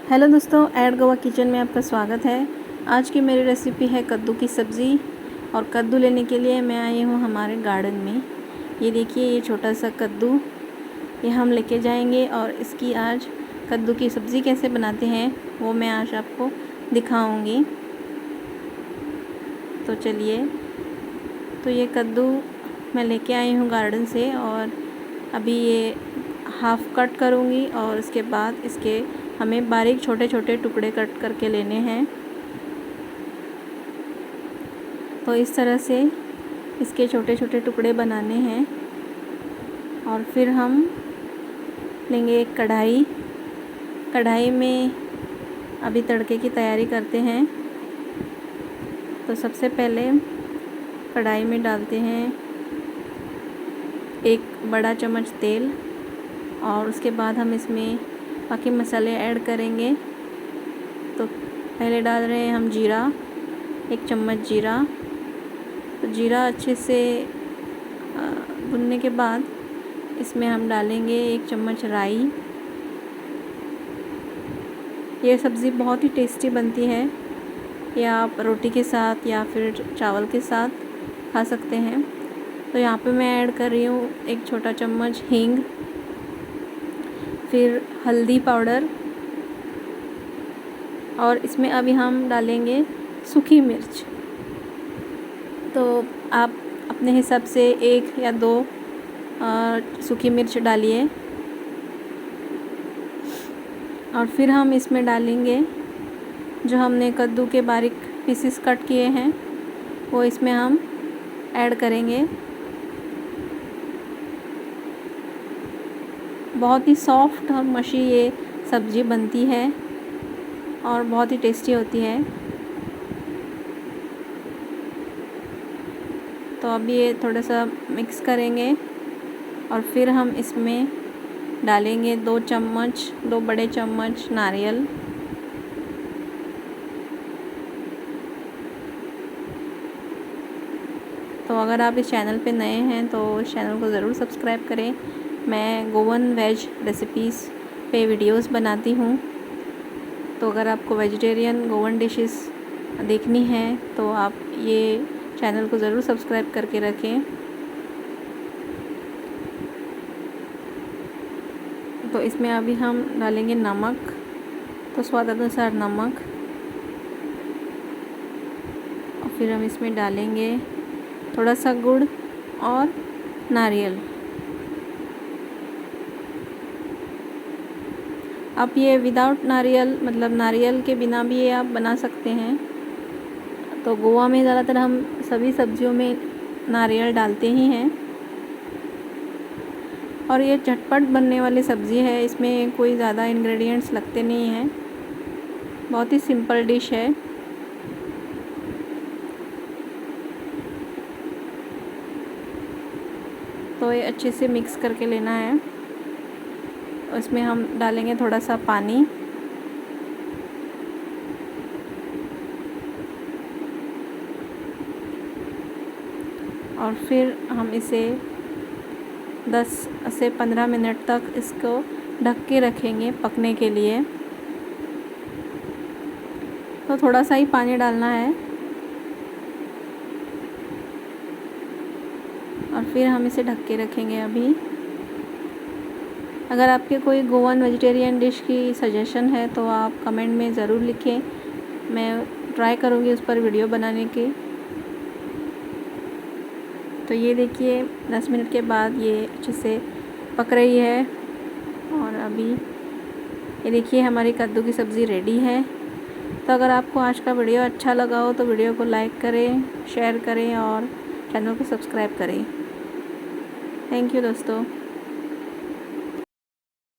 Hello दोस्तों, add Goa kitchen में आपका स्वागत है। आज की मेरी रेसिपी है कद्दू की सब्ज़ी। और कद्दू लेने के लिए मैं आई हूँ हमारे गार्डन में। ये देखिए, ये छोटा सा कद्दू ये हम लेके जाएंगे और इसकी आज कद्दू की सब्ज़ी कैसे बनाते हैं वो मैं आज आपको दिखाऊंगी। तो चलिए, तो ये कद्दू मैं लेके आई हूँ गार्डन से और अभी ये हाफ़ कट करूँगी और उसके बाद इसके हमें बारीक छोटे छोटे टुकड़े कट करके लेने हैं। तो इस तरह से इसके छोटे छोटे टुकड़े बनाने हैं। और फिर हम लेंगे एक कढ़ाई में अभी तड़के की तैयारी करते हैं। तो सबसे पहले कढ़ाई में डालते हैं एक बड़ा चम्मच तेल और उसके बाद हम इसमें बाकी मसाले ऐड करेंगे। तो पहले डाल रहे हैं हम जीरा, 1 चम्मच जीरा। तो जीरा अच्छे से भुनने के बाद इसमें हम डालेंगे 1 चम्मच राई। ये सब्ज़ी बहुत ही टेस्टी बनती है। या आप रोटी के साथ या फिर चावल के साथ खा सकते हैं। तो यहाँ पे मैं ऐड कर रही हूँ 1 छोटा चम्मच हींग, फिर हल्दी पाउडर और इसमें अभी हम डालेंगे सूखी मिर्च। तो आप अपने हिसाब से 1 या 2 सूखी मिर्च डालिए। और फिर हम इसमें डालेंगे जो हमने कद्दू के बारीक पीसेस कट किए हैं वो इसमें हम ऐड करेंगे। बहुत ही सॉफ्ट और मशी ये सब्ज़ी बनती है और बहुत ही टेस्टी होती है। तो अभी ये थोड़ा सा मिक्स करेंगे और फिर हम इसमें डालेंगे 2 बड़े चम्मच नारियल। तो अगर आप इस चैनल पे नए हैं तो इस चैनल को ज़रूर सब्सक्राइब करें। मैं गोवन वेज रेसिपीज़ पे वीडियोस बनाती हूँ। तो अगर आपको वेजिटेरियन गोवन डिशेस देखनी है तो आप ये चैनल को ज़रूर सब्सक्राइब करके रखें। तो इसमें अभी हम डालेंगे नमक, तो स्वाद अनुसार नमक। और फिर हम इसमें डालेंगे थोड़ा सा गुड़ और नारियल। आप ये विदाउट नारियल मतलब नारियल के बिना भी ये आप बना सकते हैं। तो गोवा में ज़्यादातर हम सभी सब्जियों में नारियल डालते ही हैं। और ये झटपट बनने वाली सब्ज़ी है, इसमें कोई ज़्यादा इंग्रेडिएंट्स लगते नहीं हैं, बहुत ही सिंपल डिश है। तो ये अच्छे से मिक्स करके लेना है। उसमें हम डालेंगे थोड़ा सा पानी और फिर हम इसे 10 से 15 मिनट तक इसको ढक के रखेंगे पकने के लिए। तो थोड़ा सा ही पानी डालना है और फिर हम इसे ढक के रखेंगे। अभी अगर आपके कोई गोवन वेजिटेरियन डिश की सजेशन है तो आप कमेंट में ज़रूर लिखें, मैं ट्राई करूँगी उस पर वीडियो बनाने की। तो ये देखिए 10 मिनट के बाद ये अच्छे से पक रही है। और अभी ये देखिए हमारी कद्दू की सब्ज़ी रेडी है। तो अगर आपको आज का वीडियो अच्छा लगा हो तो वीडियो को लाइक करें, शेयर करें और चैनल को सब्सक्राइब करें। थैंक यू दोस्तों।